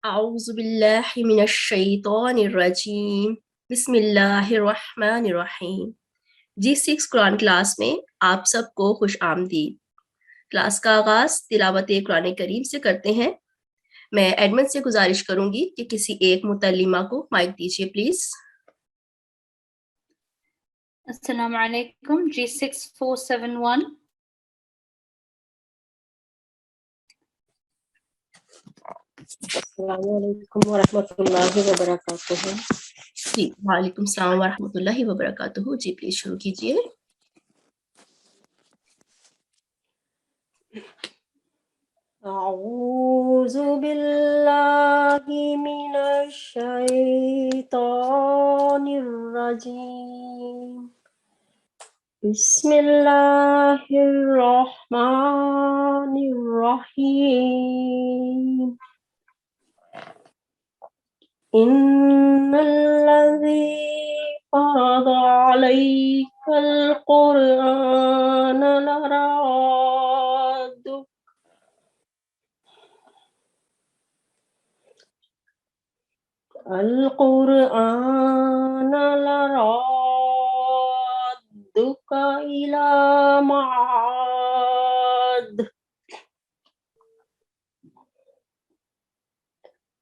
أعوذ بالله من الشیطان الرجیم بسم اللہ الرحمن الرحیم۔ G6 قرآن کلاس میں آپ سب کو خوش آمدید۔ کلاس کا آغاز تلاوت قرآن کریم سے کرتے ہیں۔ میں ایڈمن سے گزارش کروں گی کہ کسی ایک متعلمہ کو مائک دیجیے پلیز۔ السلام علیکم G6471۔ السلام علیکم ورحمۃ اللہ وبرکاتہ۔ جی وعلیکم السلام ورحمۃ اللہ وبرکاتہ۔ جی پلیز شروع کیجیے۔ اعوذ باللہ من الشیطان الرجیم، بسم اللہ الرحمن الرحیم۔ ان الذی فرض علیک القرآن لرادک الی معاد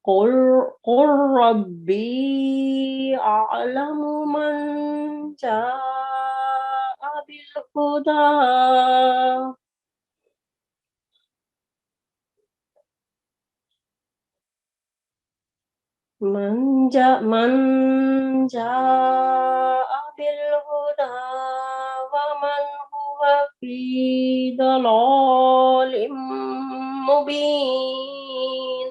قل ربی اعلم من جاء بالہدی من جاء بالہدی ومن هو فی ضلال مبین۔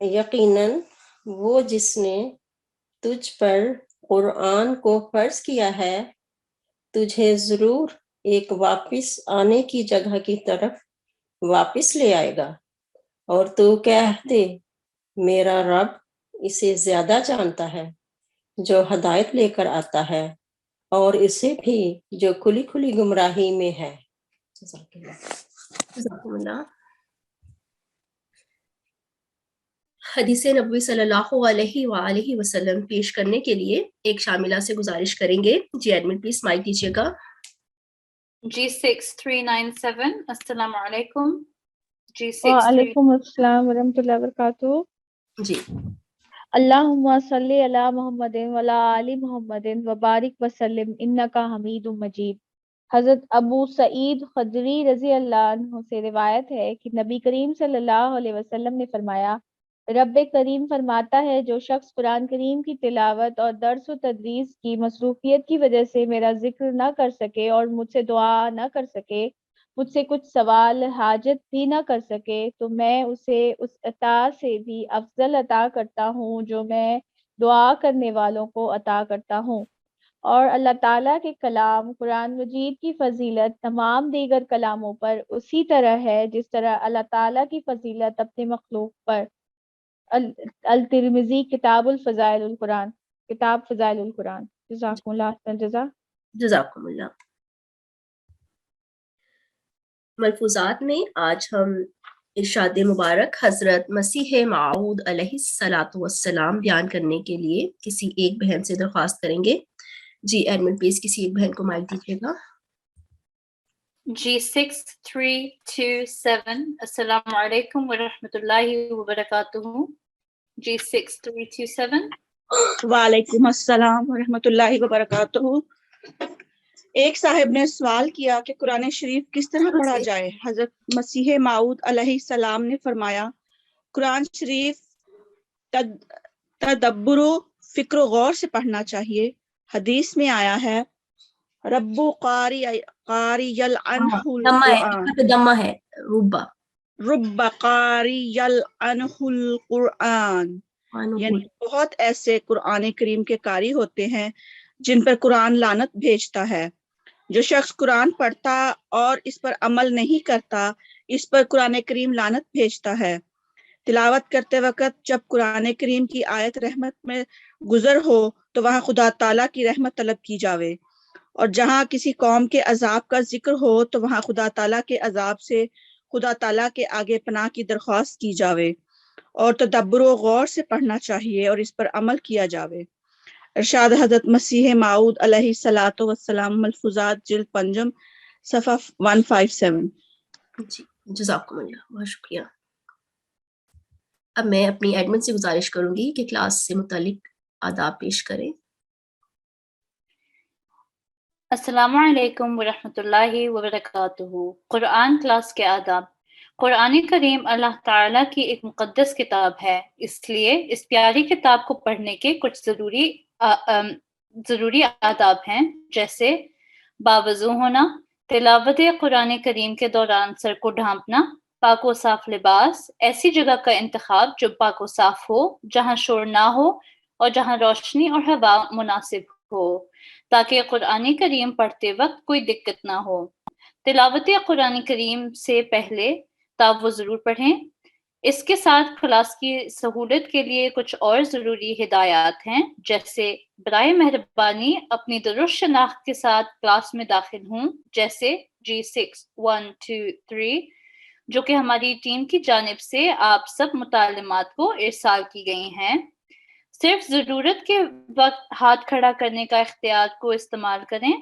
یقیناً وہ جس نے تجھ پر قرآن کو فرض کیا ہے تجھے ضرور ایک واپس آنے کی جگہ کی طرف واپس لے آئے گا، اور تو کہہ دے میرا رب اسے زیادہ جانتا ہے جو ہدایت لے کر آتا ہے اور اسے بھی جو کھلی کھلی گمراہی میں ہے۔ جزاکم اللہ۔ حدیث نبوی صلی اللہ علیہ وآلہ وسلم پیش کرنے کے لیے ایک شاملہ سے گزارش کریں گے۔ جی ایڈمن پلیز مائک دیجیے گا۔ G6397۔ السلام علیکم وعلیکم السلام ورحمۃ اللہ وبرکاتہ۔ جی اللہم صلی علی محمد وعلی آل محمد وبارک وسلم انک حمید مجید۔ حضرت ابو سعید خدری رضی اللہ عنہ سے روایت ہے کہ نبی کریم صلی اللہ علیہ وسلم نے فرمایا، رب کریم فرماتا ہے جو شخص قرآن کریم کی تلاوت اور درس و تدریس کی مصروفیت کی وجہ سے میرا ذکر نہ کر سکے اور مجھ سے دعا نہ کر سکے، مجھ سے کچھ سوال حاجت بھی نہ کر سکے، تو میں اسے اس عطا سے بھی افضل عطا کرتا ہوں جو میں دعا کرنے والوں کو عطا کرتا ہوں۔ اور اللہ تعالیٰ کے کلام قرآن مجید کی فضیلت تمام دیگر کلاموں پر اسی طرح ہے جس طرح اللہ تعالیٰ کی فضیلت اپنے مخلوق پر۔ الترمذی کتاب الفضائل القرآن، کتاب فضائل القرآن۔ جزاکم اللہ احسن الجزا۔ جزاکم اللہ۔ ملفوظات میں آج ہم ارشاد مبارک حضرت مسیح موعود علیہ الصلاۃ والسلام بیان کرنے کے لیے کسی ایک بہن سے درخواست کریں گے۔ جی ایڈمن پلیز کسی ایک بہن کو مائک دیجیے گا۔ G6327۔ السلام علیکم ورحمۃ اللہ وبرکاتہ۔ G6327۔ وعلیکم السلام ورحمۃ اللہ وبرکاتہ۔ ایک صاحب نے سوال کیا کہ قرآن شریف کس طرح پڑھا جائے؟ حضرت مسیح موعود علیہ السلام نے فرمایا، قرآن شریف تدبر و فکر و غور سے پڑھنا چاہیے۔ حدیث میں آیا ہے، رب قاری یلعنہ دمہ ہے ربا، رب قاری یلعنہ القرآن، یعنی بہت ایسے قرآن کریم کے قاری ہوتے ہیں جن پر قرآن لعنت بھیجتا ہے۔ جو شخص قرآن پڑھتا اور اس پر عمل نہیں کرتا، اس پر قرآن کریم لعنت بھیجتا ہے۔ تلاوت کرتے وقت جب قرآن کریم کی آیت رحمت میں گزر ہو تو وہاں خدا تعالیٰ کی رحمت طلب کی جاوے، اور جہاں کسی قوم کے عذاب کا ذکر ہو تو وہاں خدا تعالیٰ کے عذاب سے خدا تعالیٰ کے آگے پناہ کی درخواست کی جاوے اور تدبر و غور سے پڑھنا چاہیے اور اس پر عمل کیا جاوے۔ ارشاد حضرت مسیح موعود علیہ الصلوۃ والسلام، ملفوظات جلد پنجم، صفحہ 157۔ جی جزاکم اللہ، بہت شکریہ۔ اب میں اپنی ایڈمن سے گزارش کروں گی کہ کلاس سے متعلق آداب پیش کریں۔ السلام علیکم ورحمۃ اللہ وبرکاتہ۔ قرآن کلاس کے آداب۔ قرآن کریم اللہ تعالیٰ کی ایک مقدس کتاب ہے، اس لیے اس پیاری کتاب کو پڑھنے کے کچھ ضروری آداب ہیں، جیسے باوضو ہونا، تلاوت قرآن کریم کے دوران سر کو ڈھانپنا، پاک و صاف لباس، ایسی جگہ کا انتخاب جو پاک و صاف ہو، جہاں شور نہ ہو اور جہاں روشنی اور ہوا مناسب ہو، تاکہ قرآن کریم پڑھتے وقت کوئی دقت نہ ہو۔ تلاوت قرآن کریم سے پہلے تاوض ضرور پڑھیں۔ اس کے ساتھ کلاس کی سہولت کے لیے کچھ اور ضروری ہدایات ہیں، جیسے برائے مہربانی اپنی درست شناخت کے ساتھ کلاس میں داخل ہوں، جیسے G6 1 2 3، جو کہ ہماری ٹیم کی جانب سے آپ سب متعلمات کو ارسال کی گئی ہیں۔ صرف ضرورت کے وقت ہاتھ کھڑا کرنے کا اختیار کو استعمال کریں،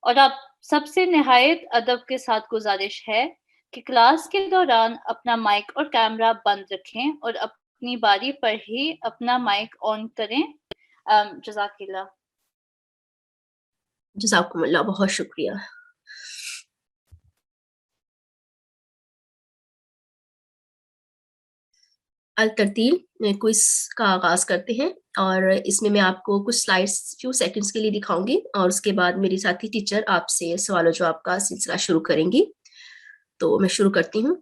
اور آپ سب سے نہایت ادب کے ساتھ گزارش ہے کہ کلاس کے دوران اپنا مائک اور کیمرہ بند رکھیں اور اپنی باری پر ہی اپنا مائک آن کریں۔ جزاک اللہ۔ جزاکم اللہ، بہت شکریہ۔ الترتیل کوئز کا آغاز کرتے ہیں، اور اس میں آپ کو کچھ سلائڈس فیو سیکنڈز کے لیے دکھاؤں گی، اور اس کے بعد میری ساتھی ٹیچر آپ سے سوال و جواب کا سلسلہ شروع کریں گی۔ تو میں شروع کرتی ہوں۔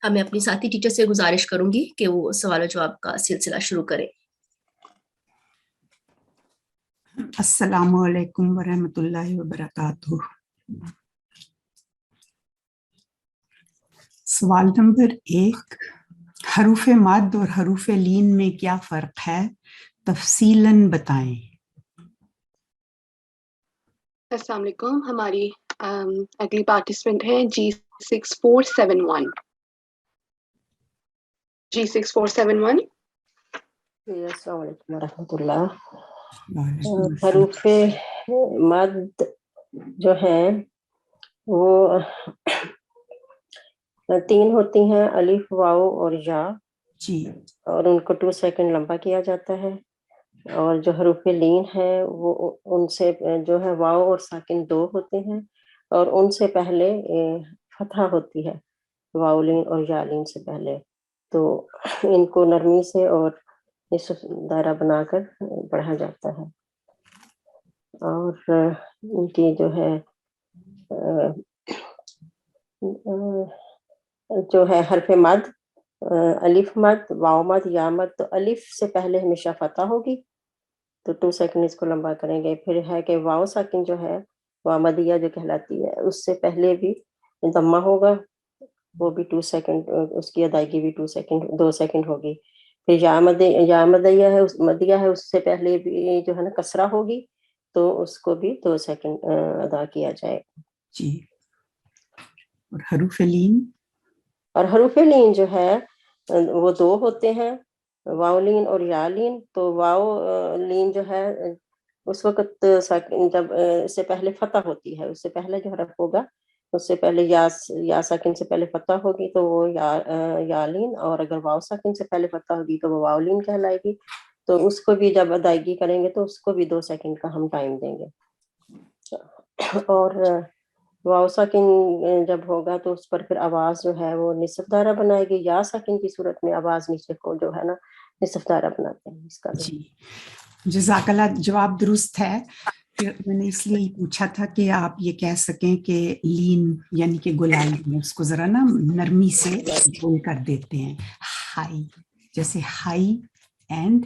اب میں اپنی ساتھی ٹیچر سے گزارش کروں گی کہ وہ سوال و جواب کا سلسلہ شروع کریں۔ السلام علیکم ورحمۃ اللہ وبرکاتہ۔ سوال نمبر 1، حروف مد اور حروف لین میں کیا فرق ہے؟ تفصیلاً بتائیں۔ السلام علیکم، ہماری اگلی پارٹیسپینٹ ہے G6471۔ G6471۔ السلام علیکم ورحمۃ اللہ۔ حروف مد جو ہیں وہ 3 ہوتی ہیں، الف، واو اور یا، جی، اور ان کو 2 سیکنڈ لمبا کیا جاتا ہے۔ اور جو حروف لین ہیں وہ ان سے جو ہے واو اور ساکن 2 ہوتے ہیں، اور ان سے پہلے فتحہ ہوتی ہے، واو لین اور یا لین سے پہلے۔ تو ان کو نرمی سے اور نصف دائرہ بنا کر پڑھا جاتا ہے۔ اور ان کی جو ہے حرف مد، الف مد، واو مد، یا مد، تو الف سے پہلے ہمیشہ فتح ہوگی، تو 2 سیکنڈ اس کو لمبا کریں گے۔ پھر ہے کہ واو ساکن جو ہے، واو مدیہ جو کہلاتی ہے، اس سے پہلے بھی ضمہ ہوگا، وہ بھی 2 سیکنڈ، اس کی ادائیگی بھی 2 سیکنڈ ہوگی۔ پھر یا مدیہ ہے، اس سے پہلے بھی جو ہے نا کسرہ ہوگی، تو اس کو بھی 2 سیکنڈ ادا کیا جائے۔ جی، اور حروف لین؟ اور حروف لین جو ہے وہ 2 ہوتے ہیں، واو لین اور یا لین۔ تو واو لین جو ہے اس وقت جب اس سے پہلے فتح ہوتی ہے، اس سے پہلے جو حرف ہوگا اس سے پہلے یا ساکن سے پہلے فتح ہوگی تو وہ یا لین، اور اگر واو ساکن سے پہلے فتح ہوگی تو وہ واو لین کہلائے گی۔ تو اس کو بھی جب ادائیگی کریں گے تو اس کو بھی 2 سیکنڈ کا ہم ٹائم دیں گے۔ اور واو ساکن جب ہوگا تو اس پر پھر آواز جو ہے وہ نصف دائرہ بنائے گی۔ یا ساکن کی صورت میں آواز نیچے کو جو ہے نا نصف دائرہ بناتے ہیں اس کا بھی۔ جی، جزاک اللہ، جواب درست ہے۔ پھر میں نے اس لیے پوچھا تھا کہ آپ یہ کہہ سکیں کہ لین یعنی کہ گلائی میں اس کو ذرا نا نرمی سے بول کر دیتے ہیں، ہائی، جیسے high and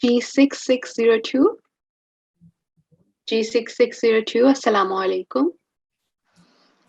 G6602. G6602. Assalamu alaikum.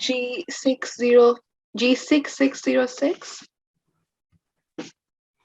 G6606.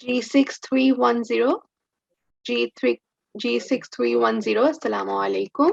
G6310. G6310. Assalamu alaikum.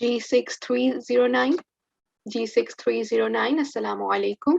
G6309. G6309. Assalamu alaikum.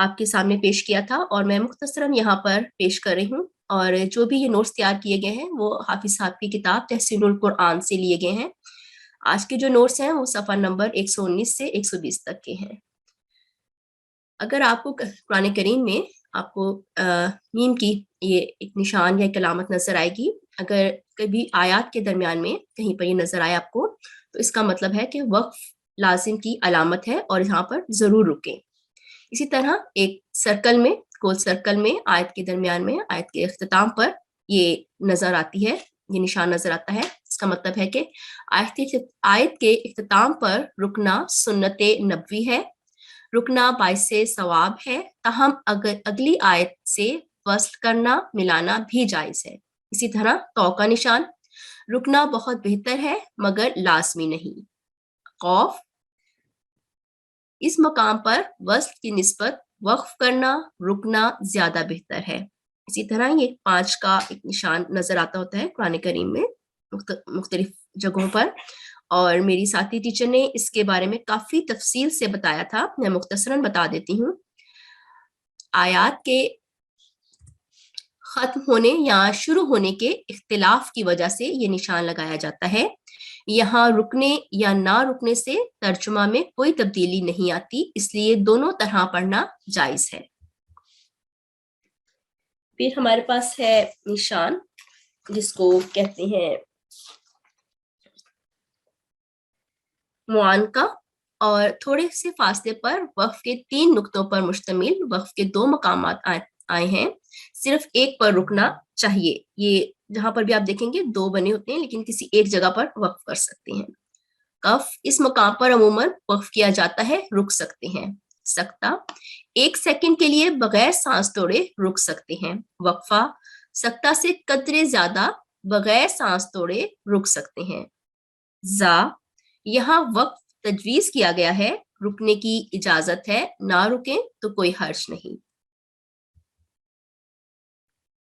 آپ کے سامنے پیش کیا تھا اور میں مختصراً یہاں پر پیش کر رہی ہوں. اور جو بھی یہ نوٹس تیار کیے گئے ہیں وہ حافظ صاحب کی کتاب تحسین القرآن سے لیے گئے ہیں. آج کے جو نوٹس ہیں وہ صفحہ نمبر 119 سے 120 تک کے ہیں. اگر آپ کو قرآن کریم میں آپ کو میم کی یہ ایک نشان یا ایک علامت نظر آئے گی، اگر کبھی آیات کے درمیان میں کہیں پر یہ نظر آئے آپ کو، تو اس کا مطلب ہے کہ وقف لازم کی علامت ہے اور یہاں پر ضرور رکیں. اسی طرح ایک سرکل میں، گول سرکل میں آیت کے درمیان میں آیت کے اختتام پر یہ نظر آتی ہے، یہ نشان نظر آتا ہے. اس کا مطلب ہے کہ آیت کے اختتام پر رکنا سنت نبوی ہے، رکنا باعث ثواب ہے، تاہم اگر اگلی آیت سے وصل کرنا ملانا بھی جائز ہے. اسی طرح تو کا نشان، رکنا بہت بہتر ہے مگر لازمی نہیں. خوف، اس مقام پر وصل کی نسبت وقف کرنا رکنا زیادہ بہتر ہے. اسی طرح یہ 5 کا ایک نشان نظر آتا ہوتا ہے قرآن کریم میں مختلف جگہوں پر، اور میری ساتھی ٹیچر نے اس کے بارے میں کافی تفصیل سے بتایا تھا. میں مختصراً بتا دیتی ہوں. آیات کے ختم ہونے یا شروع ہونے کے اختلاف کی وجہ سے یہ نشان لگایا جاتا ہے. یہاں رکنے یا نہ رکنے سے ترجمہ میں کوئی تبدیلی نہیں آتی، اس لیے دونوں طرح پڑھنا جائز ہے. پھر ہمارے پاس ہے نشان جس کو کہتے ہیں معانقہ، اور تھوڑے سے فاصلے پر وقف کے 3 نقطوں پر مشتمل وقف کے 2 مقامات آئے ہیں. صرف ایک پر رکنا چاہیے. یہ جہاں پر بھی آپ دیکھیں گے 2 بنے ہوتے ہیں لیکن کسی ایک جگہ پر وقف کر سکتے ہیں. کف، اس مقام پر عموماً وقف کیا جاتا ہے، رک سکتے ہیں. سکتہ، 1 سیکنڈ کے لیے بغیر سانس توڑے رک سکتے ہیں. وقفہ، سکتہ سے قدرے زیادہ بغیر سانس توڑے رک سکتے ہیں. زا، یہاں وقف تجویز کیا گیا ہے، رکنے کی اجازت ہے، نہ رکیں تو کوئی حرج نہیں.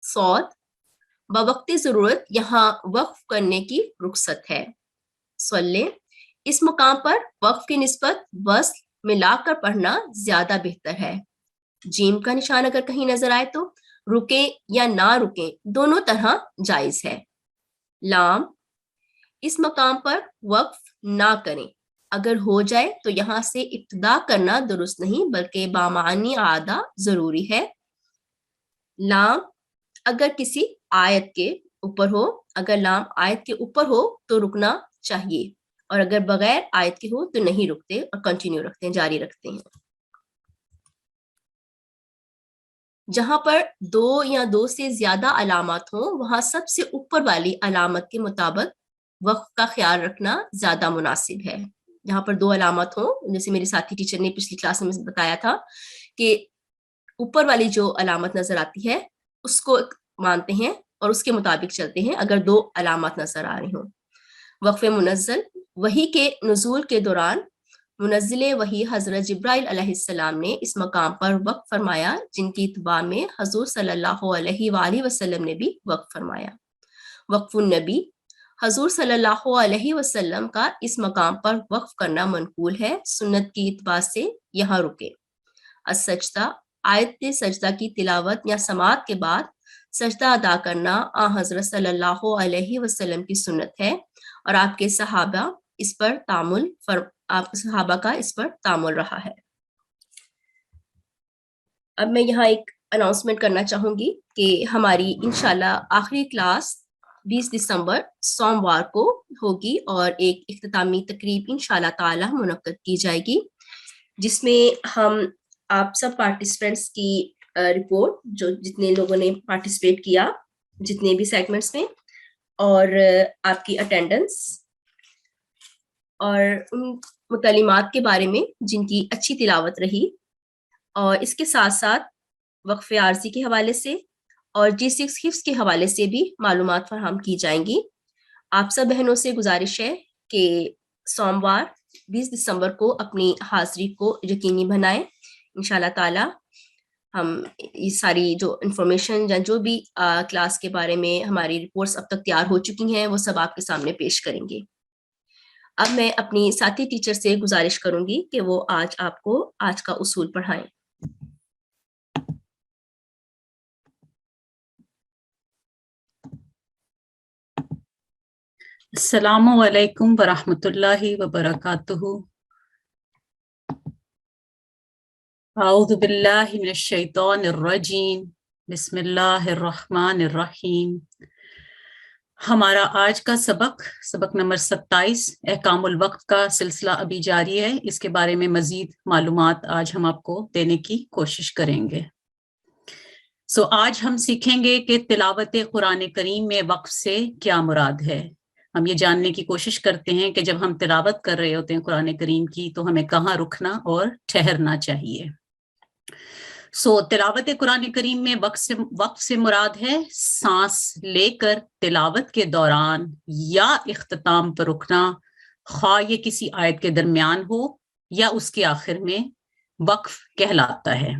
صاد، بوقت ضرورت یہاں وقف کرنے کی رخصت ہے. صلی، اس مقام پر وقف کی نسبت وصل ملا کر پڑھنا زیادہ بہتر ہے. جیم کا نشان اگر کہیں نظر آئے تو رکیں یا نہ رکیں دونوں طرح جائز ہے. لام، اس مقام پر وقف نہ کریں، اگر ہو جائے تو یہاں سے ابتدا کرنا درست نہیں بلکہ بامعنی اعادہ ضروری ہے. لام اگر کسی آیت کے اوپر ہو، اگر لام آیت کے اوپر ہو تو رکنا چاہیے، اور اگر بغیر آیت کے ہو تو نہیں رکتے اور کنٹینیو رکھتے ہیں، جاری رکھتے ہیں. جہاں پر 2 یا 2 سے زیادہ علامات ہوں وہاں سب سے اوپر والی علامت کے مطابق وقف کا خیال رکھنا زیادہ مناسب ہے. جہاں پر 2 علامات ہوں، جیسے میری ساتھی ٹیچر نے پچھلی کلاس میں بتایا تھا کہ اوپر والی جو علامت نظر آتی ہے اس کو مانتے ہیں اور اس کے مطابق چلتے ہیں اگر 2 علامات نظر آ رہی ہوں. وقف منزل، وحی کے نزول کے دوران منزل وحی حضرت جبرائیل علیہ السلام نے اس مقام پر وقف فرمایا، جن کی اتباع میں حضور صلی اللہ علیہ وآلہ وسلم نے بھی وقف فرمایا. وقف النبی، حضور صلی اللہ علیہ وسلم کا اس مقام پر وقف کرنا منقول ہے، سنت کی اتباع سے یہاں رکے. السجدہ، آیت سجدہ کی تلاوت یا سماعت کے بعد سجدہ ادا کرنا حضرت صلی اللہ علیہ وسلم کی سنت ہے اور آپ کے صحابہ کا اس پر تعامل رہا ہے. اب میں یہاں ایک اناؤنسمنٹ کرنا چاہوں گی کہ ہماری انشاءاللہ آخری کلاس 20 دسمبر سوموار کو ہوگی اور ایک اختتامی تقریب انشاءاللہ تعالی منعقد کی جائے گی، جس میں ہم آپ سب پارٹیسپینٹس کی رپورٹ، جو جتنے لوگوں نے پارٹیسپیٹ کیا جتنے بھی سیگمنٹس میں، اور آپ کی اٹینڈنس اور ان متعلمات کے بارے میں جن کی اچھی تلاوت رہی، اور اس کے ساتھ ساتھ وقف عارضی کے حوالے سے اور G6 حفظ کے حوالے سے بھی معلومات فراہم کی جائیں گی. آپ سب بہنوں سے گزارش ہے کہ سوموار 20 دسمبر کو اپنی حاضری کو یقینی بنائیں. انشاءاللہ تعالی ہم یہ ساری جو انفارمیشن یا جو بھی کلاس کے بارے میں ہماری رپورٹس اب تک تیار ہو چکی ہیں وہ سب آپ کے سامنے پیش کریں گے. اب میں اپنی ساتھی ٹیچر سے گزارش کروں گی کہ وہ آج آپ کو آج کا اصول پڑھائیں. Assalamu alaikum wa rahmatullahi wa barakatuhu. A'udhu billahi minash shaitanir rajim. Bismillahir rahmanir rahim. ہمارا آج کا سبق نمبر 27 احکام الوقت کا سلسلہ ابھی جاری ہے. اس کے بارے میں مزید معلومات آج ہم آپ کو دینے کی کوشش کریں گے. آج ہم سیکھیں گے کہ تلاوت قرآن کریم میں وقف سے کیا مراد ہے. ہم یہ جاننے کی کوشش کرتے ہیں کہ جب ہم تلاوت کر رہے ہوتے ہیں قرآن کریم کی تو ہمیں کہاں رکنا اور ٹھہرنا چاہیے. تلاوت قرآن کریم میں وقف سے مراد ہے سانس لے کر تلاوت کے دوران یا اختتام پر رکنا، خواہ یہ کسی آیت کے درمیان ہو یا اس کے آخر میں، وقف کہلاتا ہے.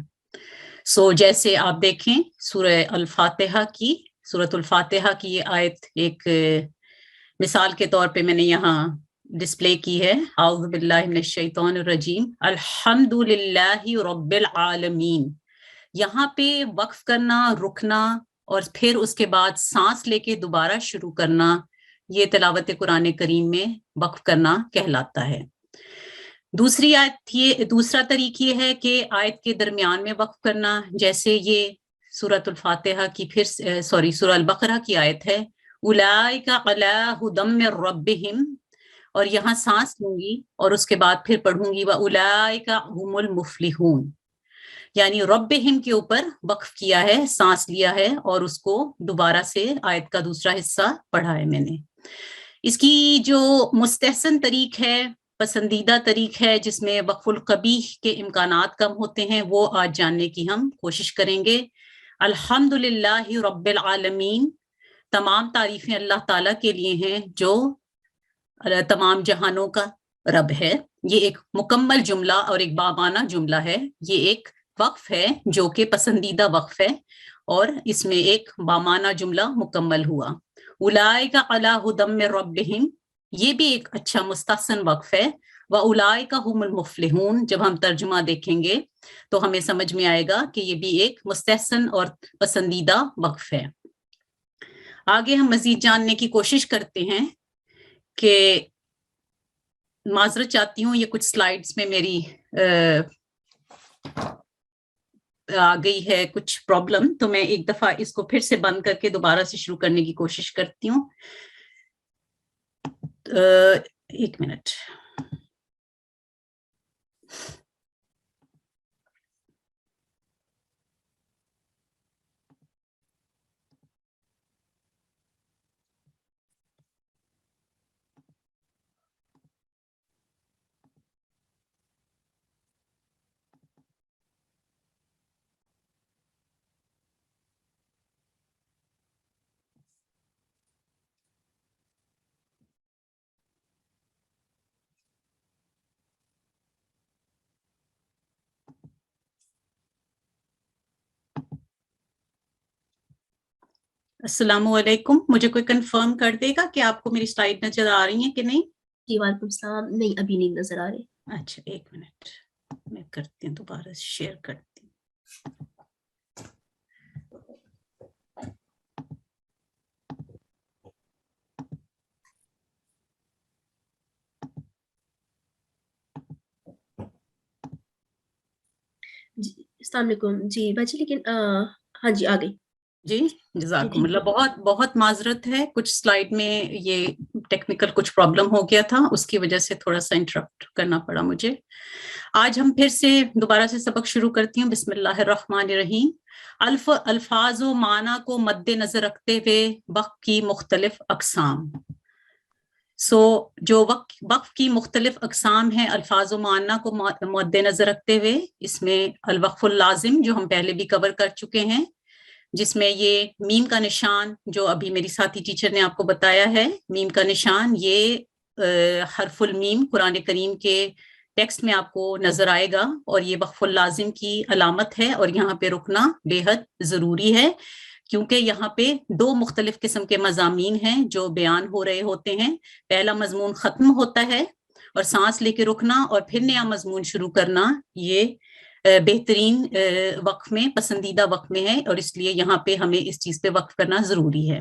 جیسے آپ دیکھیں سورۃ الفاتحہ کی یہ آیت ایک مثال کے طور پہ میں نے یہاں ڈسپلے کی ہے. اعوذ باللہ من الشیطان الرجیم الحمد للہ رب العالمین. یہاں پہ وقف کرنا، رکنا اور پھر اس کے بعد سانس لے کے دوبارہ شروع کرنا، یہ تلاوت قرآن کریم میں وقف کرنا کہلاتا ہے. دوسرا طریقہ یہ ہے کہ آیت کے درمیان میں وقف کرنا، جیسے یہ سورۃ الفاتحہ کی سورہ البقرہ کی آیت ہے اولئک علی ھدی من ربہم، اور یہاں سانس لوں گی اور اس کے بعد پھر پڑھوں گی واولئک ھم المفلحون. یعنی ربہم کے اوپر وقف کیا ہے، سانس لیا ہے اور اس کو دوبارہ سے آیت کا دوسرا حصہ پڑھا ہے میں نے. اس کی جو مستحسن طریق ہے، پسندیدہ طریق ہے، جس میں وقف القبیح کے امکانات کم ہوتے ہیں، وہ آج جاننے کی ہم کوشش کریں گے. الحمدللہ رب العالمین، تمام تعریفیں اللہ تعالیٰ کے لیے ہیں جو تمام جہانوں کا رب ہے. یہ ایک مکمل جملہ اور ایک بامعنی جملہ ہے. یہ ایک وقف ہے جو کہ پسندیدہ وقف ہے اور اس میں ایک بامعنی جملہ مکمل ہوا. اولئک علی ھدی من ربہم، یہ بھی ایک اچھا مستحسن وقف ہے. واولئک ھم المفلحون، جب ہم ترجمہ دیکھیں گے تو ہمیں سمجھ میں آئے گا کہ یہ بھی ایک مستحسن اور پسندیدہ وقف ہے. آگے ہم مزید جاننے کی کوشش کرتے ہیں کہ معذرت چاہتی ہوں، یہ کچھ سلائیڈز میں میری آ گئی ہے کچھ پرابلم، تو میں ایک دفعہ اس کو پھر سے بند کر کے دوبارہ سے شروع کرنے کی کوشش کرتی ہوں. ایک منٹ. السلام علیکم. مجھے کوئی کنفرم کر دے گا کہ آپ کو میری سلائیڈ نظر آ رہی ہیں کہ نہیں؟ جی وعلیکم السلام. نہیں ابھی نہیں نظر آ رہی. اچھا ایک منٹ میں کرتی ہوں، دوبارہ شیئر کرتی ہوں. جی السلام علیکم. جی بچے لیکن ہاں جی آ گئی. جی جزاکم اللہ. بہت بہت معذرت ہے، کچھ سلائیڈ میں یہ ٹیکنیکل کچھ پرابلم ہو گیا تھا، اس کی وجہ سے تھوڑا سا انٹرپٹ کرنا پڑا مجھے. آج ہم پھر سے دوبارہ سے سبق شروع کرتی ہوں. بسم اللہ الرحمن الرحیم. الفاظ و معنی کو مد نظر رکھتے ہوئے وقف کی مختلف اقسام. جو وقف کی مختلف اقسام ہیں الفاظ و معنی کو مد نظر رکھتے ہوئے، اس میں الوقف اللازم جو ہم پہلے بھی کور کر چکے ہیں، جس میں یہ میم کا نشان جو ابھی میری ساتھی ٹیچر نے آپ کو بتایا ہے، میم کا نشان یہ حرف المیم قرآن کریم کے ٹیکسٹ میں آپ کو نظر آئے گا اور یہ وقف اللازم کی علامت ہے. اور یہاں پہ رکنا بے حد ضروری ہے کیونکہ یہاں پہ دو مختلف قسم کے مضامین ہیں جو بیان ہو رہے ہوتے ہیں. پہلا مضمون ختم ہوتا ہے اور سانس لے کے رکنا اور پھر نیا مضمون شروع کرنا، یہ بہترین وقف میں، پسندیدہ وقف میں ہے، اور اس لیے یہاں پہ ہمیں اس چیز پہ وقف کرنا ضروری ہے.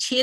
6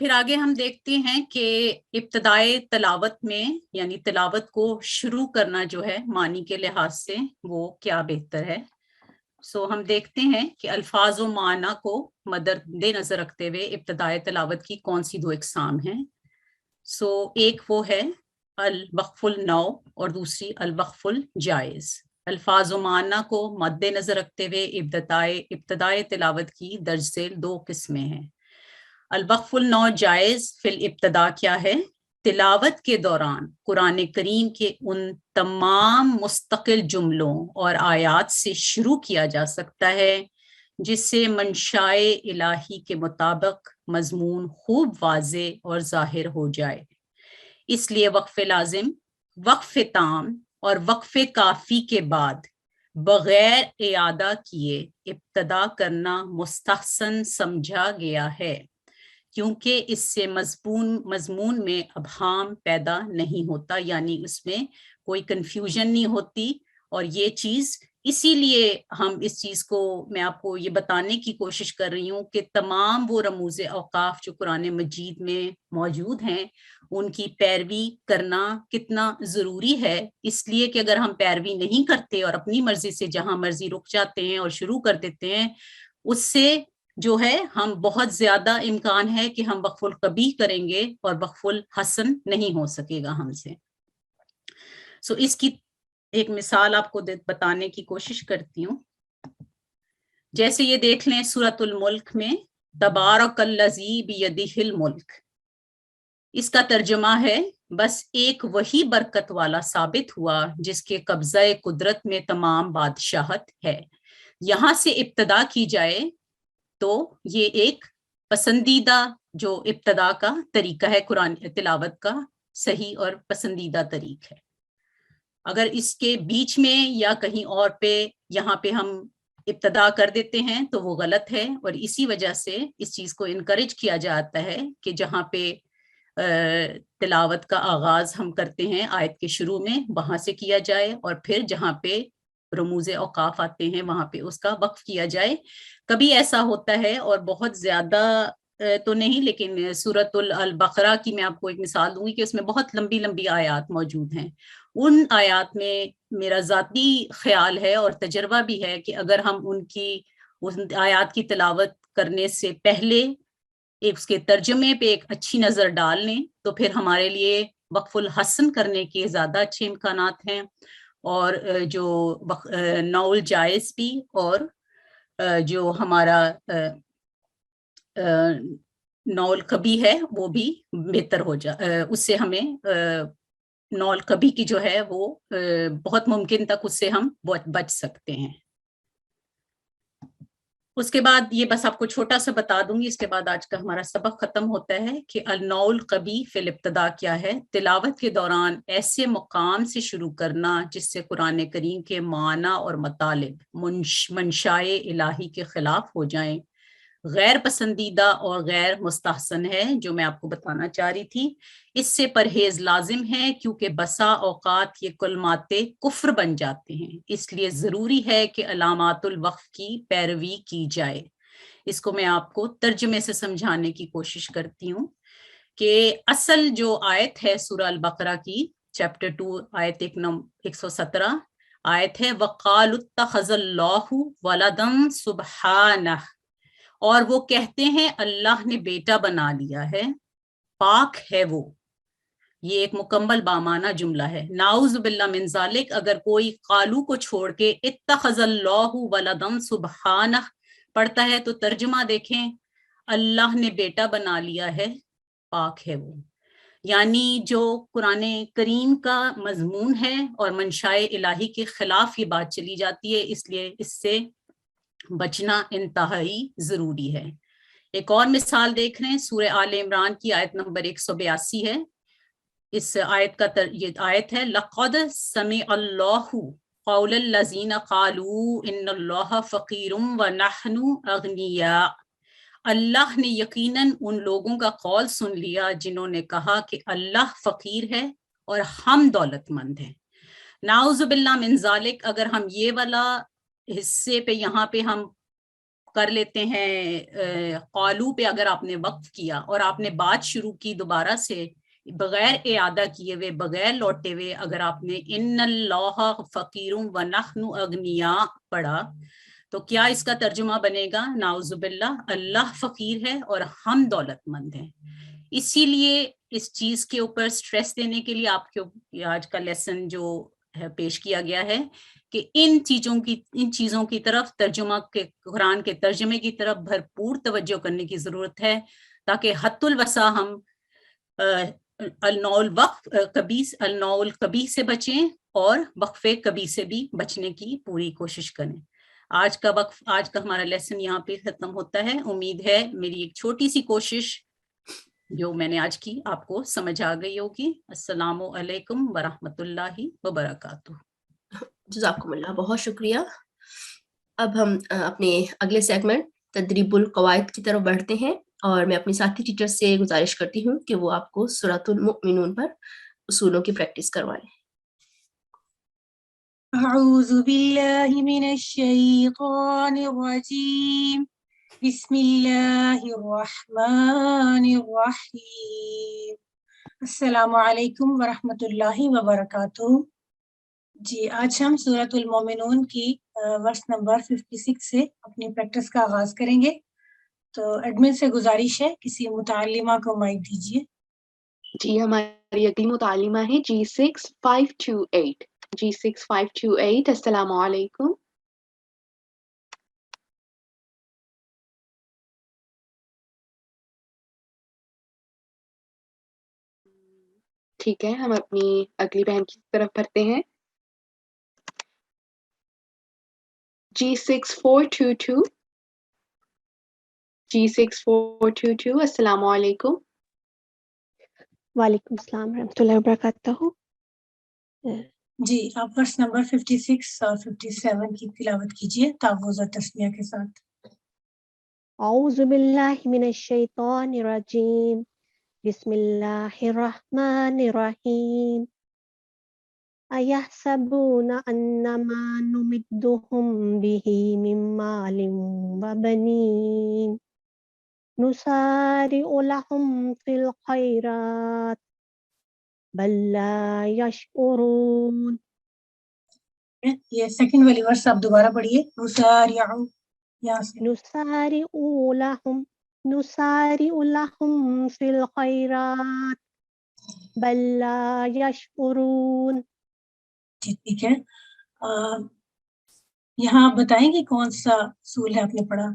پھر آگے ہم دیکھتے ہیں کہ ابتدائے تلاوت میں یعنی تلاوت کو شروع کرنا جو ہے معنی کے لحاظ سے وہ کیا بہتر ہے. سو ہم دیکھتے ہیں کہ الفاظ و معنی کو مد نظر رکھتے ہوئے ابتدائے تلاوت کی کون سی دو اقسام ہیں. سو ایک وہ ہے الوقف النو اور دوسری الوقف الجائز. الفاظ و معنی کو مد نظر رکھتے ہوئے ابتدائے تلاوت کی درج ذیل دو قسمیں ہیں. الوقف النو جائز فی الابتدا کیا ہے؟ تلاوت کے دوران قرآن کریم کے ان تمام مستقل جملوں اور آیات سے شروع کیا جا سکتا ہے جس سے منشائے الہی کے مطابق مضمون خوب واضح اور ظاہر ہو جائے. اس لیے وقف لازم، وقف تام اور وقف کافی کے بعد بغیر اعادہ کیے ابتدا کرنا مستحسن سمجھا گیا ہے، کیونکہ اس سے مضمون میں ابہام پیدا نہیں ہوتا، یعنی اس میں کوئی کنفیوژن نہیں ہوتی. اور یہ چیز اسی لیے ہم اس چیز کو میں آپ کو یہ بتانے کی کوشش کر رہی ہوں کہ تمام وہ رموز اوقاف جو قرآن مجید میں موجود ہیں ان کی پیروی کرنا کتنا ضروری ہے. اس لیے کہ اگر ہم پیروی نہیں کرتے اور اپنی مرضی سے جہاں مرضی رک جاتے ہیں اور شروع کر دیتے ہیں، اس سے جو ہے ہم بہت زیادہ امکان ہے کہ ہم وقف القبیح کریں گے اور وقف الحسن نہیں ہو سکے گا ہم سے. سو اس کی ایک مثال آپ کو بتانے کی کوشش کرتی ہوں. جیسے یہ دیکھ لیں سورۃ الملک میں تبارک الذی بیدہ الملک، اس کا ترجمہ ہے بس ایک وہی برکت والا ثابت ہوا جس کے قبضہ قدرت میں تمام بادشاہت ہے. یہاں سے ابتدا کی جائے تو یہ ایک پسندیدہ جو ابتدا کا طریقہ ہے قرآن تلاوت کا، صحیح اور پسندیدہ طریق ہے. اگر اس کے بیچ میں یا کہیں اور پہ یہاں پہ ہم ابتدا کر دیتے ہیں تو وہ غلط ہے، اور اسی وجہ سے اس چیز کو انکریج کیا جاتا ہے کہ جہاں پہ تلاوت کا آغاز ہم کرتے ہیں آیت کے شروع میں وہاں سے کیا جائے، اور پھر جہاں پہ رموز اوقاف آتے ہیں وہاں پہ اس کا وقف کیا جائے. کبھی ایسا ہوتا ہے، اور بہت زیادہ تو نہیں، لیکن سورۃ البقرہ کی میں آپ کو ایک مثال دوں گی کہ اس میں بہت لمبی لمبی آیات موجود ہیں. ان آیات میں میرا ذاتی خیال ہے اور تجربہ بھی ہے کہ اگر ہم ان آیات کی تلاوت کرنے سے پہلے اس کے ترجمے پہ ایک اچھی نظر ڈال لیں تو پھر ہمارے لیے وقف الحسن کرنے کے زیادہ اچھے امکانات ہیں، اور جو نول جائز بھی اور جو ہمارا نول کبھی ہے وہ بھی بہتر ہو جائے. اس سے ہمیں نول کبھی کی جو ہے وہ بہت ممکن تک اس سے ہم بچ سکتے ہیں. اس کے بعد یہ بس آپ کو چھوٹا سا بتا دوں گی، اس کے بعد آج کا ہمارا سبق ختم ہوتا ہے کہ النول قبیح فی الابتدا کیا ہے. تلاوت کے دوران ایسے مقام سے شروع کرنا جس سے قرآن کریم کے معنی اور مطالب منشائے الہی کے خلاف ہو جائیں، غیر پسندیدہ اور غیر مستحسن ہے، جو میں آپ کو بتانا چاہ رہی تھی. اس سے پرہیز لازم ہے کیونکہ بسا اوقات یہ کلمات کفر بن جاتے ہیں. اس لیے ضروری ہے کہ علامات الوقف کی پیروی کی جائے. اس کو میں آپ کو ترجمے سے سمجھانے کی کوشش کرتی ہوں کہ اصل جو آیت ہے سورہ البقرہ کی چیپٹر 2 آیت 117 آیت ہے وَقَالُوا اتَّخَذَ اللَّهُ وَلَدًا سُبْحَانَهُ، اور وہ کہتے ہیں اللہ نے بیٹا بنا لیا ہے، پاک ہے وہ. یہ ایک مکمل بامانہ جملہ ہے. نعوذ باللہ من ذالک، اگر کوئی قالو کو چھوڑ کے اتخذ اللہ ولدا سبحانہ پڑھتا ہے تو ترجمہ دیکھیں اللہ نے بیٹا بنا لیا ہے، پاک ہے وہ. یعنی جو قرآن کریم کا مضمون ہے اور منشائے الہی کے خلاف یہ بات چلی جاتی ہے، اس لیے اس سے بچنا انتہائی ضروری ہے. ایک اور مثال دیکھ رہے ہیں سورہ آل عمران کی آیت نمبر 182 ہے. اس آیت کا یہ آیت ہے لَقَدْ سَمِعَ اللَّهُ قَوْلَ الَّذِينَ قَالُوا إِنَّ اللَّهَ فَقِيرٌ وَنَحْنُ أَغْنِيَاءُ، اللہ نے یقیناً ان لوگوں کا قول سن لیا جنہوں نے کہا کہ اللہ فقیر ہے اور ہم دولت مند ہیں. نعوذ باللہ من ذالک، اگر ہم یہ والا حصے پہ یہاں پہ ہم کر لیتے ہیں قالو پہ اگر آپ نے وقف کیا اور آپ نے بات شروع کی دوبارہ سے بغیر اعادہ کیے ہوئے بغیر لوٹے ہوئے، اگر آپ نے ان اللہ فقیر ونحن اغنیاء پڑھا تو کیا اس کا ترجمہ بنے گا؟ نعوذ باللہ، اللہ فقیر ہے اور ہم دولت مند ہیں۔ اسی لیے اس چیز کے اوپر سٹریس دینے کے لیے آپ کے آج کا لیسن جو ہے پیش کیا گیا ہے کہ ان چیزوں کی طرف ترجمہ کے قرآن کے ترجمے کی طرف بھرپور توجہ کرنے کی ضرورت ہے، تاکہ حد الوسع ہم النول کبھی سے بچیں اور وقفے کبھی سے بھی بچنے کی پوری کوشش کریں۔ آج کا ہمارا لیسن یہاں پہ ختم ہوتا ہے۔ امید ہے میری ایک چھوٹی سی کوشش جو میں نے آج کی آپ کو سمجھ آ گئی ہوگی۔ السلام علیکم ورحمۃ اللہ وبرکاتہ۔ جزاکم اللہ، بہت شکریہ۔ اب ہم اپنے اگلے سیگمنٹ تدریب القواعد کی طرف بڑھتے ہیں، اور میں اپنی ساتھی ٹیچر سے گزارش کرتی ہوں کہ وہ آپ کو سورۃ المؤمنون پر اصولوں کی پریکٹس کروائیں۔ اعوذ باللہ من الشیطان الرجیم، بسم اللہ الرحمن الرحیم۔ السلام علیکم ورحمۃ اللہ وبرکاتہ۔ جی، آج ہم سورۃ المومنون کی ورس نمبر 56 سے اپنی پریکٹس کا آغاز کریں گے۔ تو ایڈمن سے گزارش ہے کسی متعلمہ کو مائک دیجیے۔ جی، ہماری اگلی متعلمہ ہے G6528۔ G6528، السلام علیکم۔ ٹھیک ہے، ہم اپنی اگلی بہن کی طرف بڑھتے ہیں۔ G6422۔ G6422، السلام علیکم۔ وعلیکم السلام ورحمۃ اللہ وبرکاتہ۔ جی، آپ ورس نمبر 56 اور 57 کی تلاوت کیجیے تحفظ اور تسمیہ کے ساتھ۔ اعوذ باللہ من الشیطان الرجیم، بسم اللہ الرحمن الرحیم۔ ایحسبون انما نمدهم به من مال وبنین نسارع لهم فی الخیرات بل لا یشعرون۔ یہ سیکنڈ والی ورس آپ دوبارہ پڑھیے، نسارع یہاں سے۔ نسارع لهم فی الخیرات بل لا یشعرون۔ جی ٹھیک ہے، یہاں آپ بتائیں گے کون سا اصول ہے آپ نے پڑھا؟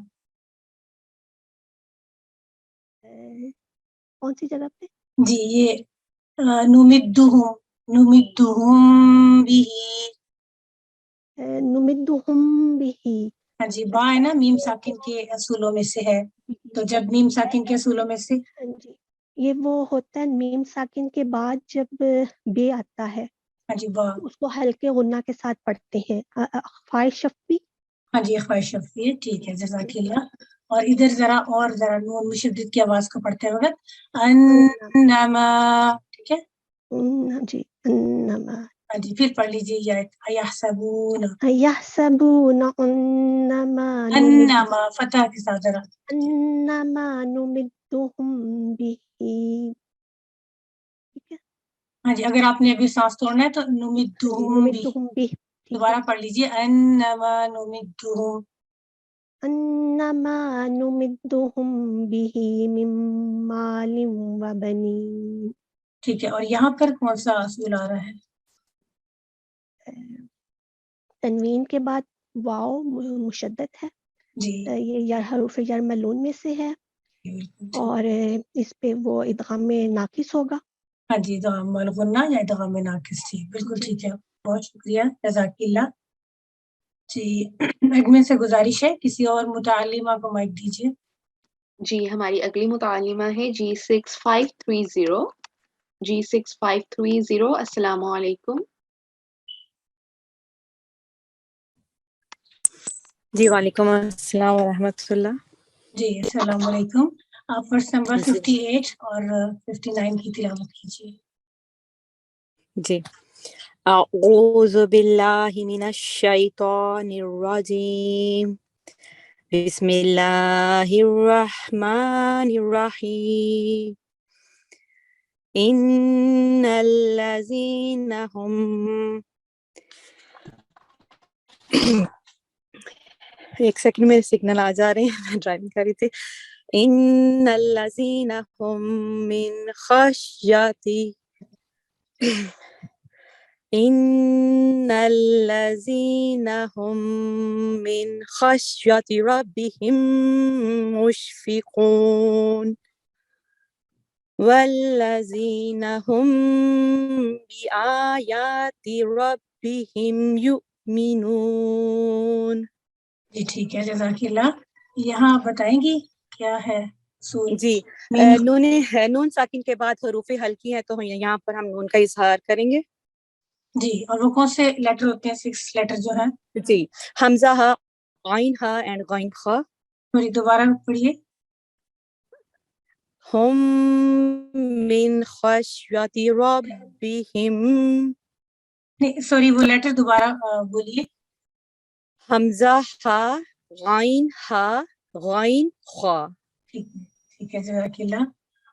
کون سی جگہ پہ؟ جی، یہ نمدہم بھی، نمدہم بھی، ہاں جی، با ہے نا میم ساکن کے اصولوں میں سے ہے، تو جب میم ساکن کے اصولوں میں سے، ہاں جی، یہ وہ ہوتا ہے میم ساکن کے بعد جب بے آتا ہے، ہاں جی، با، اس کو ہلکے غنہ کے ساتھ پڑھتے ہیں، اخفاء شفوی۔ ہاں جی، اخفاء شفوی، ٹھیک ہے، جزاک اللہ۔ اور ادھر ذرا نون مشدد کی آواز کو پڑھتے وقت انما، ٹھیک ہے، ہاں جی، انما، ہاں جی، پھر پڑھ لیجیے یہ ایحسبون، یحسبون انما فتح کے ساتھ ذرا، انما نمدہم بھی، ٹھیک ہے، ہاں جی، اگر آپ نے ابھی سانس توڑنا ہے تو نمدہم بھی، نمدہم بھی، دوبارہ پڑھ لیجیے انما نمدہم، انما نمدہم بھی من مال وبنین۔ ٹھیک ہے، اور یہاں پر کون سا اصول آ رہا ہے؟ تنوین کے بعد واو مشدد ہے، جی، یہ حروف یرملون میں سے ہے، اور اس پہ وہ ادغام میں ناقص ہوگا۔ ہاں جی، ادغام الغنہ یا ادغام ناقص، ٹھیک، بالکل ٹھیک ہے، بہت شکریہ، جزاک اللہ۔ جی، ایڈمن سے گزارش ہے کسی اور متعلمہ کو مائک دیجیے۔ جی، ہماری اگلی متعلمہ ہے G6530۔ G6530، السلام علیکم۔ جی، وعلیکم السلام ورحمۃ اللہ۔ جی، السلام علیکم۔ آپ ورس نمبر 58 اور 59 کی تلاوت کیجیے۔ جی، اعوذ باللہ من الشیطان الرجیم، بسم الله الرحمن الرحيم إن الذين هم ایک سیکنڈ میرے سگنل آ جا رہے ہیں, میں ڈرائیونگ کر رہی تھی. ان الذین هم من خشیتی ان الذین هم من خشیت ربهم مشفقون والذین هم بآیات ربهم یؤمنون. جی ٹھیک ہے, جزاک اللہ. یہاں آپ بتائیں گی کیا ہے اصول؟ جی نون ساکن کے بعد حروف ہلکی ہیں تو یہاں پر ہم نون کا اظہار کریں گے. جی, اور وہ کون سے لیٹر ہوتے ہیں؟ 6 لیٹر جو ہیں. جی, حمزہ ہا, عین ہا اینڈ غین خا. سوری دوبارہ پڑھیے. ہم من خشیت ربہم. نہیں سوری, وہ لیٹر دوبارہ بولیے. حمزہ ہا, غین ہا, غین خا. ٹھیک ہے, جزاک اللہ.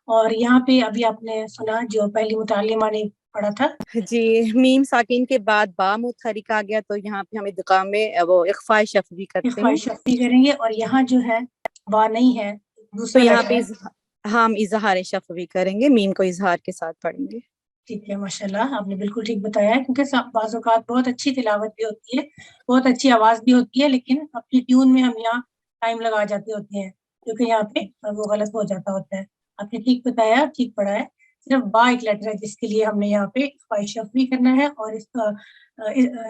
اور یہاں پہ ابھی آپ نے سنا جو پہلی متعلمہ نے پڑھا تھا. جی, میم ساکن کے بعد با متحرک آ گیا تو یہاں پہ ہم ادغام میں وہ اخفاء شفوی کرتے اخفاء ہیں. شفوی کریں گے, اور یہاں جو ہے با نہیں ہے, تو دوسرا یہاں لیٹر پہ ہے. ہم اظہار شفوی کریں گے, میم کو اظہار کے ساتھ پڑھیں گے. ٹھیک ہے, ماشاءاللہ آپ نے بالکل ٹھیک بتایا ہے, کیونکہ بعض اوقات بہت اچھی تلاوت بھی ہوتی ہے, بہت اچھی آواز بھی ہوتی ہے, لیکن اپنی ٹیون میں ہم یہاں ٹائم لگا جاتے ہوتے ہیں, کیونکہ یہاں پہ وہ غلط ہو جاتا ہوتا ہے. آپ نے ٹھیک بتایا, ٹھیک پڑھا ہے. صرف با ایک لیٹر ہے جس کے لیے ہم نے یہاں پہ اخفاء شفوی کرنا ہے, اور اس کا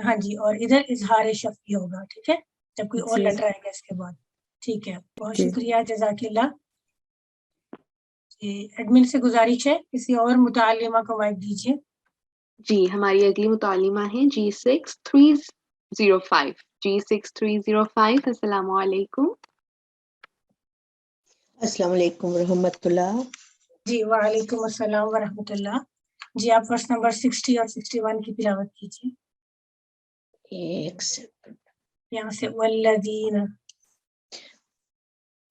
ہاں جی, اور ادھر اظہار شفوی ہوگا. ٹھیک ہے, جب کوئی اور جی لیٹر آئے گا اس کے بعد. ٹھیک ہے, بہت جی. شکریہ, جزاک اللہ. ایڈمن سے گزارش ہے کسی اور متعلمہ کو مائک دیجیے. جی, ہماری اگلی متعلمہ ہیں G6305. G6305, السلام علیکم. السلام علیکم ورحمۃ اللہ. جی, وعلیکم السلام ورحمۃ اللہ. جی, آپ فرسٹ نمبر 60 اور 61 کی تلاوت کیجیے. ایک سیکنڈ, یہاں سے والذین,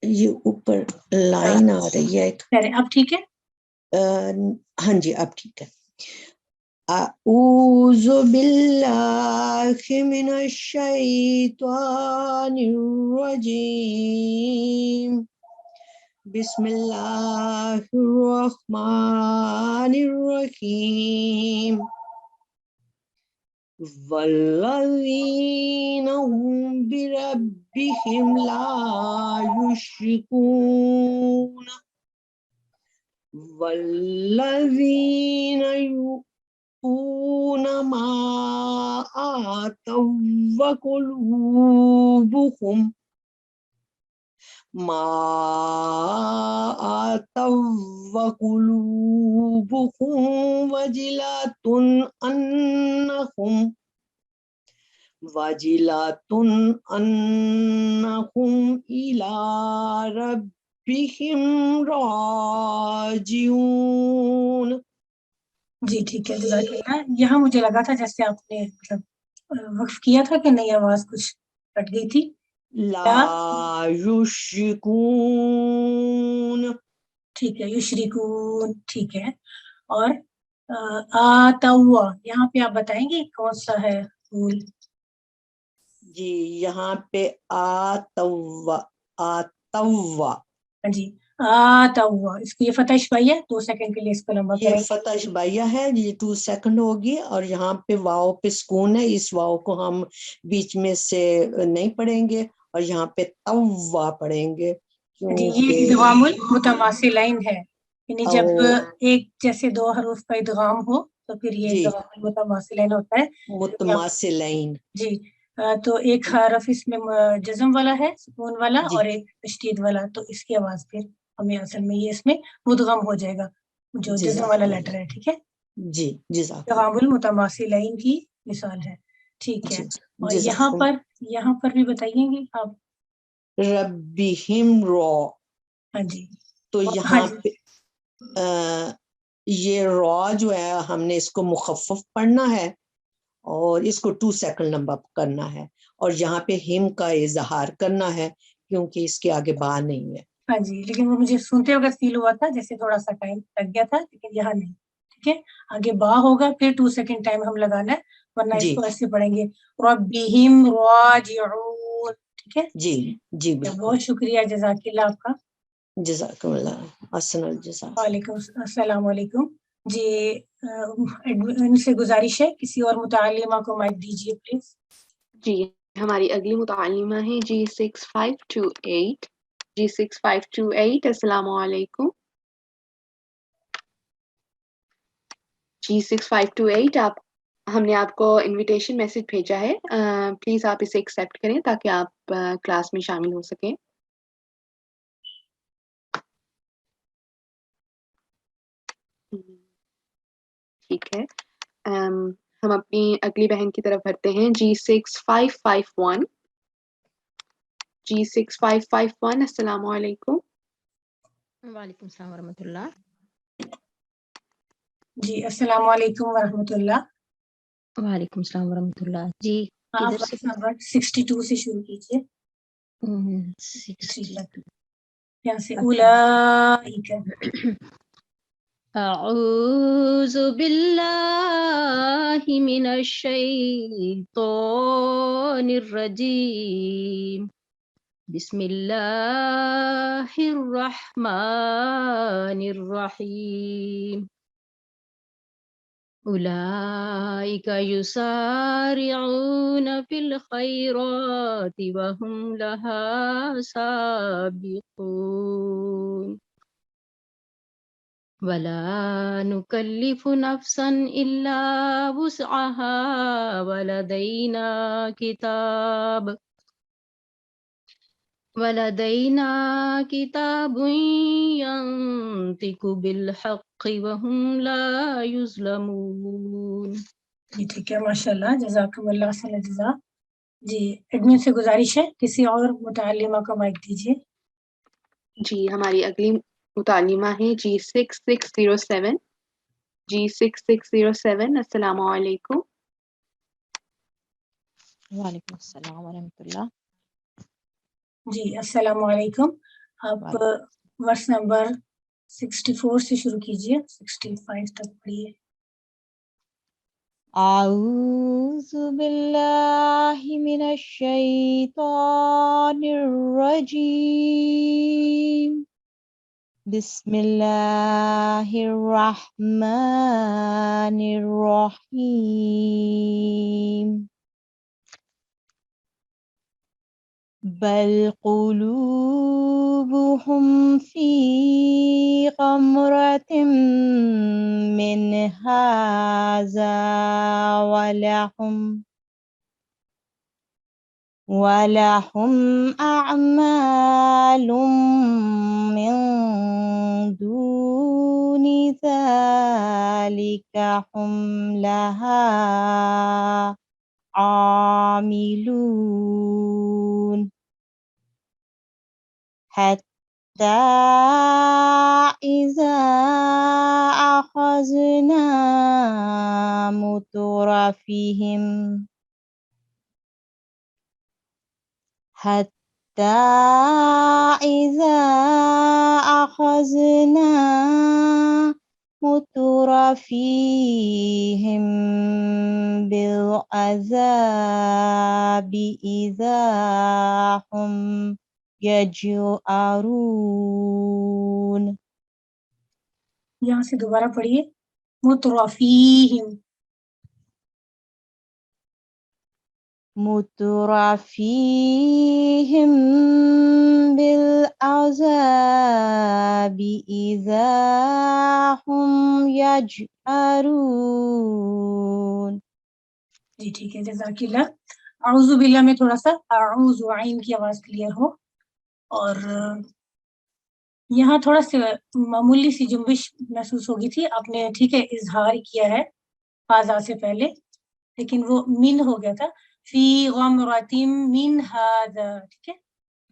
یہ اوپر لائن آ رہی ہے ایک. اب ٹھیک ہے. ہاں جی, اب ٹھیک ہے. اعوذ باللہ من الشیطان الرجیم. بسم اللہ الرحمن الرحیم. والذین هم بربهم لا یشرکون. والذین یؤتون ما آتوا وقلوبهم وجلة أنهم إلى ربهم راجعون. جی ٹھیک ہے, جزاک اللہ. یہاں مجھے لگا تھا جیسے آپ نے مطلب وقف کیا تھا کہ نہیں, آواز کچھ کٹ گئی تھی. لا یشرکون. ٹھیک ہے, یشرکون, ٹھیک ہے. اور آتوا, یہاں پہ آپ بتائیں گے کون سا ہے پھول؟ جی, یہاں پہ آتوا. آتوا. ہاں جی, آتوا, اس کو یہ فتح شبیہ ہے, 2 سیکنڈ کے لیے اس کو لمبا یہ کریں. فتح شبیہ ہے, یہ 2 سیکنڈ ہوگی, اور یہاں پہ واؤ پہ سکون ہے, اس واؤ کو ہم بیچ میں سے نہیں پڑھیں گے, اور یہاں پہ توا پڑھیں گے. جی, یہ ادغام المتماثلین ہے, یعنی جب ایک جیسے 2 حروف کا ادغام ہو تو پھر یہ جی, ادغام المتماثلین ہوتا ہے. متماثلین. جی, تو ایک حرف اس میں جزم والا ہے, سکون والا, جی. اور ایک تشدید والا, تو اس کی آواز پھر ہمیں اصل میں یہ اس میں مدغم ہو جائے گا جو جزم والا لیٹر ہے. ٹھیک ہے, جی, جزاک ادغام المتماثلین کی مثال ہے. ٹھیک ہے, اور یہاں پر بھی بتائیے گے آپ. ربہم را. ہاں جی, تو یہاں پہ یہ را جو ہے ہم نے اس کو مخفف پڑھنا ہے, اور اس کو 2 سیکنڈ لمبا کرنا ہے, اور یہاں پہ ہم کا اظہار کرنا ہے, کیونکہ اس کے آگے با نہیں ہے. ہاں جی، لیکن وہ مجھے سنتے وقت فیل ہوا تھا جیسے تھوڑا سا ٹائم لگ گیا تھا، لیکن یہاں نہیں. ٹھیک ہے، آگے با ہوگا پھر 2 سیکنڈ ٹائم ہم لگانا ہے، ورنہ اس کو ایسے پڑھیں گے ربہم راجعون. ٹھیک ہے جی جی بالکل. بہت شکریہ، جزاک اللہ آپ کا. جزاکم اللہ احسن الجزا. وعلیکم السلام علیکم. جی ان سے گزارش ہے کسی اور متعلمہ کو مائک دیجیے پلیز. جی ہماری اگلی متعلمہ ہے G6528. G6528 السلام علیکم. G6528 ہم نے آپ کو انویٹیشن میسج بھیجا ہے، پلیز آپ اسے ایکسیپٹ کریں تاکہ آپ کلاس میں شامل ہو سکیں. ٹھیک ہے، ہم اپنی اگلی بہن کی طرف بڑھتے ہیں. G6551. G6551 السلام علیکم. وعلیکم السلام ورحمۃ اللہ. جی السلام علیکم ورحمۃ اللہ. وعلیکم السلام ورحمۃ اللہ. جی آپ کدھر سے؟ نمبر 62 سے شروع کیجیے. 62. یہاں سے اولئک. أعوذ بالله من الشيطان الرجيم. بسم الله الرحمن الرحيم. أولئك يسارعون في الخيرات وهم لها سابقون. ولا نكلف نفسا إلا وسعها ولدينا كتاب ينطق بالحق وهم لا يظلمون. جی ٹھیک ہے، ماشاء اللہ، جزاکم اللہ خیر الجزا. جی ایڈمن سے گزارش ہے کسی اور متعلمہ کا مائک دیجیے. جی ہماری اگلی متعلمہ ہے G6607. G6607 السلام علیکم. وعلیکم السلام ورحمۃ اللہ. جی السلام علیکم. آپ ورس نمبر 64 سے شروع کیجیے، 65 تک پڑھیے. اعوذ باللہ من الشیطان الرجیم. بسم اللہ الرحمن الرحیم. بل قلوبهم في غمرة من هذا ولهم أعمال من دون ذلك هم لها عاملون. حتى إذا أخذنا مترفيهم بالعذاب إذا هم يجأرون. یہاں سے دوبارہ پڑھیے. مترفیہم. مترفيهم بالعذاب إذا هم يجأرون. جی ٹھیک ہے، جزاک اللہ. اعوذ باللہ میں تھوڑا سا اعوذ عین کی آواز کلیئر ہو، اور یہاں تھوڑا سا معمولی سی جنبش محسوس ہوگی تھی. آپ نے ٹھیک ہے اظہار کیا ہے آزا سے پہلے، لیکن وہ من ہو گیا تھا. فی غمرۃ من ھذا. ٹھیک ہے،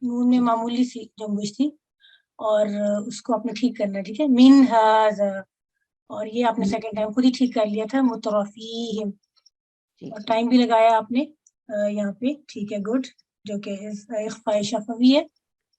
نون میں معمولی سی جنبش تھی اور اس کو آپ نے ٹھیک کرنا ہے. ٹھیک ہے، من ھذا، اور یہ آپ نے سیکنڈ ٹائم خود ہی ٹھیک کر لیا تھا مترفیہم، اور ٹائم بھی لگایا آپ نے یہاں پہ. ٹھیک ہے، گڈ، جو کہ اخفاء شفوی ہے.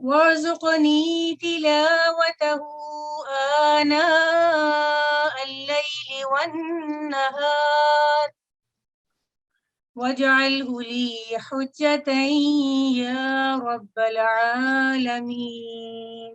warzuqni tilawatahu ana al-layli wan-nahar waj'alhu li hujjatan ya rabbal alamin।